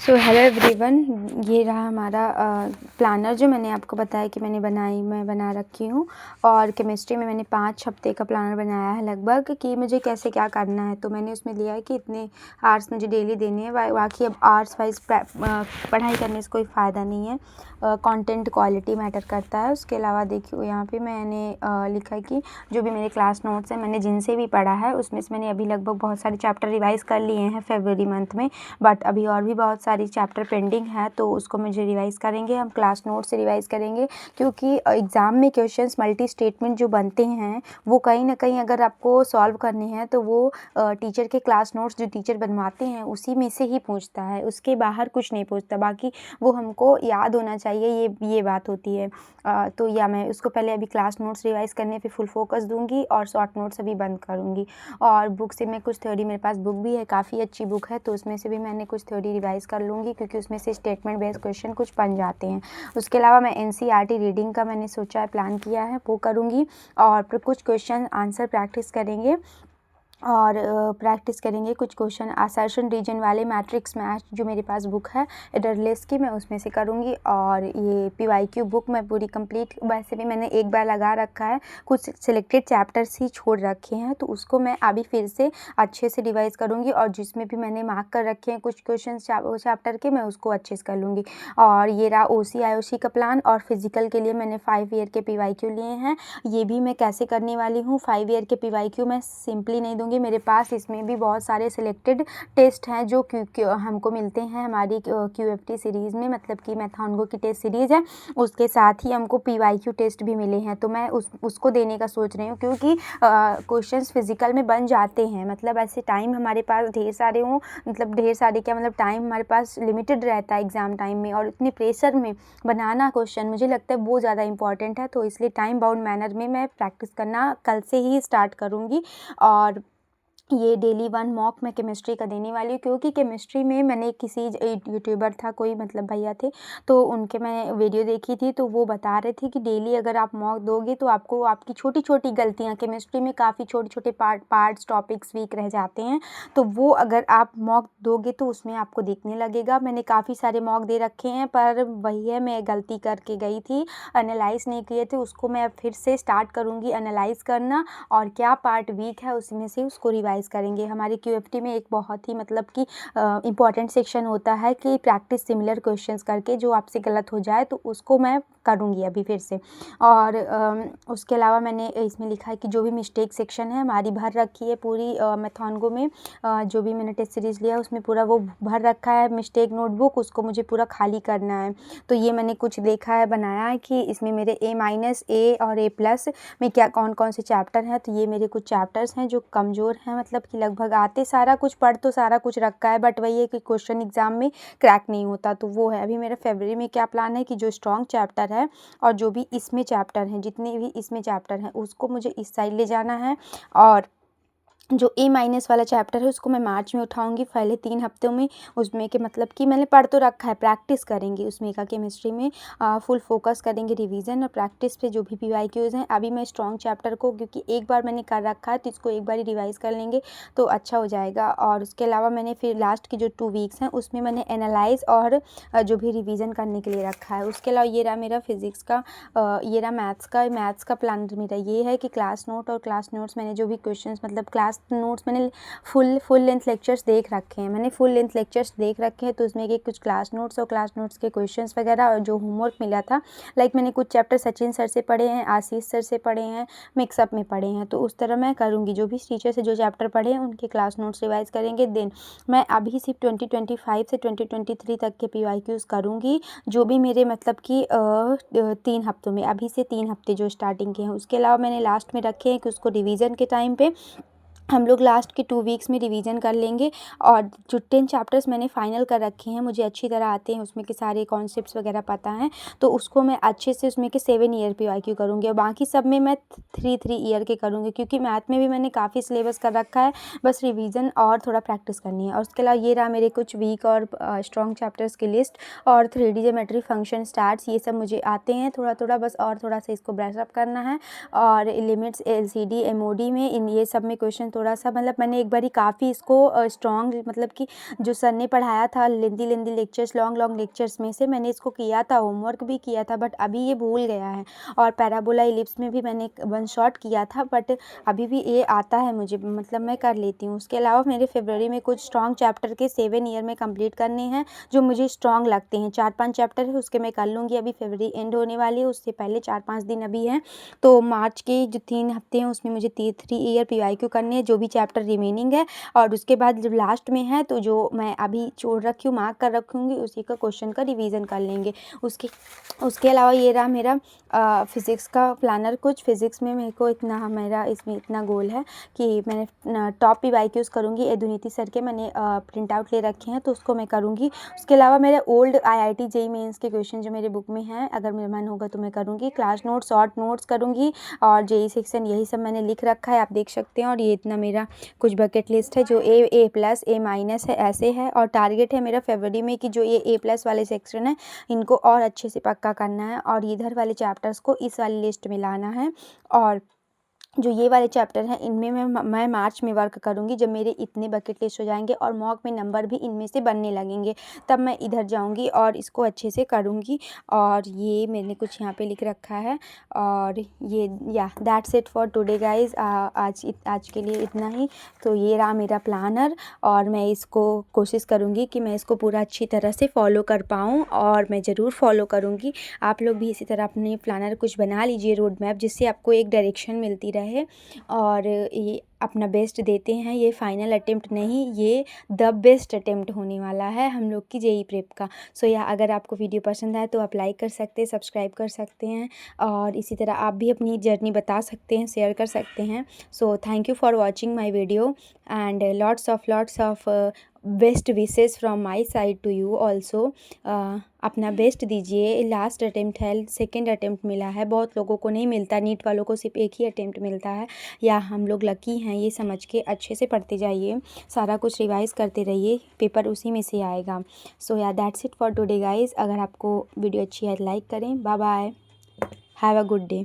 So hello everyone, ये रहा हमारा प्लानर जो मैंने आपको बताया कि मैं बना रखी हूँ। और केमिस्ट्री में मैंने 5 हफ्ते का प्लानर बनाया है लगभग, कि मुझे कैसे क्या करना है। तो मैंने उसमें लिया है कि इतने आवर्स मुझे डेली देने हैं। बाकी अब आवर्स वाइज पढ़ाई करने से कोई फ़ायदा नहीं है, कंटेंट क्वालिटी मैटर करता है। उसके अलावा देखिए यहाँ पे मैंने लिखा है कि जो भी मेरे क्लास नोट्स हैं, मैंने जिनसे भी पढ़ा है उसमें से मैंने अभी लगभग बहुत सारे चैप्टर रिवाइज़ कर लिए हैं फरवरी मंथ में, बट अभी और भी बहुत सारी चैप्टर पेंडिंग है, तो उसको मुझे रिवाइज़ करेंगे। हम क्लास नोट से रिवाइज़ करेंगे, क्योंकि एग्ज़ाम में क्वेश्चंस मल्टी स्टेटमेंट जो बनते हैं वो कहीं ना कहीं अगर आपको सॉल्व करने हैं तो वो टीचर के क्लास नोट्स जो टीचर बनवाते हैं उसी में से ही पूछता है, उसके बाहर कुछ नहीं पूछता। बाकी वो हमको याद होना चाहिए, ये बात होती है। तो या मैं उसको पहले अभी क्लास नोट्स रिवाइज़ करने पे फुल फोकस दूंगी और शॉर्ट नोट्स अभी बंद करूँगी। और बुक से मैं कुछ थ्योरी, मेरे पास बुक भी है, काफ़ी अच्छी बुक है, तो उसमें से भी मैंने कुछ थ्योरी रिवाइज़ कर लूँगी, क्योंकि उसमें से स्टेटमेंट बेस्ड क्वेश्चन कुछ बन जाते हैं। उसके अलावा मैं एनसीईआरटी रीडिंग का मैंने सोचा है, प्लान किया है, वो करूँगी। और फिर कुछ क्वेश्चन आंसर प्रैक्टिस करेंगे और प्रैक्टिस करेंगे कुछ क्वेश्चन असर्शन रीजन वाले, मैट्रिक्स मैच जो मेरे पास बुक है एडरलेस की, मैं उसमें से करूँगी। और ये पीवाईक्यू बुक मैं पूरी कंप्लीट, वैसे भी मैंने एक बार लगा रखा है, कुछ सिलेक्टेड चैप्टर्स ही छोड़ रखे हैं, तो उसको मैं अभी फिर से अच्छे से रिवाइज़ करूँगी। और जिसमें भी मैंने मार्क कर रखे हैं कुछ क्वेश्चन चैप्टर के, मैं उसको अच्छे से कर लूँगी। और ये रहा OC-IOC का प्लान। और फिजिकल के लिए मैंने 5 ईयर के पीवाईक्यू लिए हैं, ये भी मैं कैसे करने वाली हूँ। 5 ईयर के पीवाईक्यू मैं सिंपली नहीं दूँगी, मेरे पास इसमें भी बहुत सारे सिलेक्टेड टेस्ट हैं जो हमको मिलते हैं हमारी QFT सीरीज़ में, मतलब कि मैथॉनगो की टेस्ट सीरीज़ है, उसके साथ ही हमको PYQ टेस्ट भी मिले हैं, तो मैं उसको देने का सोच रही हूँ। क्योंकि क्वेश्चंस फिजिकल में बन जाते हैं, मतलब ऐसे टाइम हमारे पास ढेर सारे हों, मतलब ढेर सारे क्या, मतलब टाइम हमारे पास लिमिटेड रहता है एग्ज़ाम टाइम में, और इतने प्रेशर में बनाना क्वेश्चन मुझे लगता है वो ज़्यादा इंपॉर्टेंट है। तो इसलिए टाइम बाउंड मैनर में मैं प्रैक्टिस करना कल से ही स्टार्ट करूँगी। और ये डेली 1 मॉक मैं केमिस्ट्री का देने वाली हूँ, क्योंकि केमिस्ट्री में मैंने किसी यूट्यूबर था, कोई मतलब भैया थे, तो उनके मैं वीडियो देखी थी, तो वो बता रहे थे कि डेली अगर आप मॉक दोगे तो आपको आपकी छोटी छोटी गलतियाँ, केमिस्ट्री में काफ़ी छोटे छोटे पार्ट्स टॉपिक्स वीक रह जाते हैं, तो वो अगर आप मॉक दोगे तो उसमें आपको दिखने लगेगा। मैंने काफ़ी सारे मॉक दे रखे हैं, पर वही है, मैं गलती करके गई थी, एनालाइज नहीं किए थे, उसको मैं फिर से स्टार्ट करूँगी एनालाइज करना, और क्या पार्ट वीक है उसमें से उसको रिवाइज करेंगे। हमारे QFT में एक बहुत ही मतलब कि इम्पॉर्टेंट सेक्शन होता है कि प्रैक्टिस सिमिलर क्वेश्चंस करके, जो आपसे गलत हो जाए तो उसको मैं करूँगी अभी फिर से। और उसके अलावा मैंने इसमें लिखा है कि जो भी मिस्टेक सेक्शन है हमारी भर रखी है पूरी मैथॉनगो में, जो भी मैंने टेस्ट सीरीज़ लिया उसमें पूरा वो भर रखा है मिस्टेक नोटबुक, उसको मुझे पूरा खाली करना है। तो ये मैंने कुछ देखा है, बनाया है कि इसमें मेरे A- और A+ में क्या कौन कौन से चैप्टर हैं। तो ये मेरे कुछ चैप्टर्स हैं जो कमज़ोर हैं, मतलब कि लगभग आते सारा कुछ पढ़ तो सारा कुछ रखा है, बट वही है कि क्वेश्चन एग्जाम में क्रैक नहीं होता, तो वो है। अभी मेरा फरवरी में क्या प्लान है कि जो स्ट्रॉन्ग चैप्टर है और जो भी इसमें चैप्टर हैं, जितने भी इसमें चैप्टर हैं, उसको मुझे इस साइड ले जाना है। और जो A- वाला चैप्टर है उसको मैं मार्च में उठाऊंगी, पहले 3 हफ्तों में। उसमें के मतलब कि मैंने पढ़ तो रखा है, प्रैक्टिस करेंगे उसमें का केमिस्ट्री में, फुल फोकस करेंगे रिवीजन और प्रैक्टिस पे जो भी PYQs हैं। अभी मैं स्ट्रॉन्ग चैप्टर को, क्योंकि एक बार मैंने कर रखा है, तो इसको एक बार ही रिवाइज़ कर लेंगे तो अच्छा हो जाएगा। और उसके अलावा मैंने फिर लास्ट की जो 2 वीक्स हैं उसमें मैंने एनालाइज और जो भी रिवीजन करने के लिए रखा है। उसके अलावा ये रहा मेरा फिज़िक्स का, ये रहा मैथ्स का प्लान मेरा ये है कि क्लास नोट और क्लास नोट्स मैंने जो भी क्वेश्चन, मतलब क्लास नोट्स मैंने फुल लेंथ लेक्चर्स देख रखे हैं, तो उसमें के कुछ क्लास नोट्स और क्लास नोट्स के क्वेश्चंस वगैरह और जो होमवर्क मिला था, लाइक मैंने कुछ चैप्टर सचिन सर से पढ़े हैं, आशीष सर से पढ़े हैं, मिक्सअप में पढ़े हैं, तो उस तरह मैं करूँगी। जो भी टीचर से जो चैप्टर पढ़े हैं उनके क्लास नोट्स रिवाइज करेंगे। देन मैं अभी सिर्फ 2025 से 2023 तक के PYQs करूँगी, जो भी मेरे मतलब कि 3 हफ्तों में, अभी से 3 हफ्ते जो स्टार्टिंग के हैं। उसके अलावा मैंने लास्ट में रखे हैं कि उसको रिवीजन के टाइम पे हम लोग लास्ट के 2 वीक्स में रिवीजन कर लेंगे। और जो 10 चैप्टर्स मैंने फाइनल कर रखे हैं, मुझे अच्छी तरह आते हैं, उसमें के सारे कॉन्सेप्ट्स वगैरह पता हैं, तो उसको मैं अच्छे से उसमें के 7 ईयर PYQ करूँगी, और बाकी सब में मैं 3 ईयर के करूँगी, क्योंकि मैथ में भी मैंने काफ़ी सिलेबस कर रखा है, बस रिवीजन और थोड़ा प्रैक्टिस करनी है। और उसके अलावा ये रहा मेरे कुछ वीक और स्ट्रॉन्ग चैप्टर्स की लिस्ट। और 3D ज्योमेट्री, फंक्शन, स्टार्स, ये सब मुझे आते हैं थोड़ा थोड़ा, बस और थोड़ा सा इसको ब्रश अप करना है। और लिमिट्स, LCD, MOD में, इन ये सब में क्वेश्चन थोड़ा सा मतलब मैंने एक बारी काफ़ी इसको स्ट्रॉन्ग मतलब कि जो सर ने पढ़ाया था लेंदी लेक्चर्स लॉन्ग लेक्चर्स में से मैंने इसको किया था, होमवर्क भी किया था, बट अभी ये भूल गया है। और पैराबोला इलिप्स में भी मैंने वन शॉट किया था, बट अभी भी ये आता है मुझे, मतलब मैं कर लेती हूँ। उसके अलावा मेरे फरवरी में कुछ स्ट्रॉन्ग चैप्टर के 7 ईयर में कंप्लीट करने हैं जो मुझे स्ट्रॉन्ग लगते हैं। 4-5 चैप्टर है उसके मैं कर लूँगी। अभी फरवरी एंड होने वाली है, उससे पहले 4-5 दिन अभी हैं। तो मार्च के जो 3 हफ्ते हैं उसमें मुझे 3 ईयर PYQ करने हैं, जो भी चैप्टर रिमेनिंग है। और उसके बाद जब लास्ट में है तो जो मैं अभी छोड़ रखी हूँ, मार्क कर रखूँगी, उसी का क्वेश्चन का रिवीजन कर लेंगे। उसके अलावा ये रहा मेरा फ़िज़िक्स का प्लानर। कुछ फ़िज़िक्स में मेरे को इतना, मेरा इसमें इतना गोल है कि मैंने टॉप PYQs करूँगी। यदुनीति सर के मैंने प्रिंट आउट ले रखे हैं तो उसको मैं करूँगी। उसके अलावा मेरे ओल्ड IIT JEE मेंस के क्वेश्चन जो मेरे बुक में हैं, अगर मेरा मन होगा तो मैं करूँगी। क्लास नोट्स, शॉर्ट नोट्स करूँगी और JEE सेक्शन, यही सब मैंने लिख रखा है, आप देख सकते हैं। और ये इतना मेरा कुछ बकेट लिस्ट है जो A+, A- है, ऐसे है। और टारगेट है मेरा फरवरी में कि जो ये A+ वाले सेक्शन है इनको और अच्छे से पक्का करना है और इधर वाले चैप्टर्स को इस वाली लिस्ट में लाना है। और जो ये वाले चैप्टर हैं इनमें मैं मार्च में वर्क करूँगी, जब मेरे इतने बकेट लिस्ट हो जाएंगे और मॉक में नंबर भी इनमें से बनने लगेंगे, तब मैं इधर जाऊँगी और इसको अच्छे से करूँगी। और ये मैंने कुछ यहाँ पे लिख रखा है। और ये that's it for today guys. आज के लिए इतना ही। तो ये रहा मेरा प्लानर और मैं इसको कोशिश करूँगी कि मैं इसको पूरा अच्छी तरह से फॉलो कर पाऊँ, और मैं ज़रूर फॉलो करूँगी। आप लोग भी इसी तरह अपने प्लानर कुछ बना लीजिए, रोड मैप, जिससे आपको एक डायरेक्शन मिलती रहे। और ये अपना बेस्ट देते हैं। ये फाइनल अटेम्प्ट नहीं, ये द बेस्ट अटेम्प्ट होने वाला है हम लोग की JEE प्रेप का। सो अगर आपको वीडियो पसंद आए तो आप लाइक कर सकते हैं, सब्सक्राइब कर सकते हैं, और इसी तरह आप भी अपनी जर्नी बता सकते हैं, शेयर कर सकते हैं। So thank you for watching my video and lots of best wishes from my side to you also. अपना बेस्ट दीजिए। लास्ट अटेम्प्ट है, सेकेंड अटेम्प्ट मिला है, बहुत लोगों को नहीं मिलता, नीट वालों को सिर्फ एक ही अटेम्प्ट मिलता है। या हम लोग लकी हैं, ये समझ के अच्छे से पढ़ते जाइए, सारा कुछ रिवाइज़ करते रहिए, पेपर उसी में से आएगा। So that's it for today guys. अगर आपको वीडियो अच्छी है लाइक करें। Bye bye, have a good day.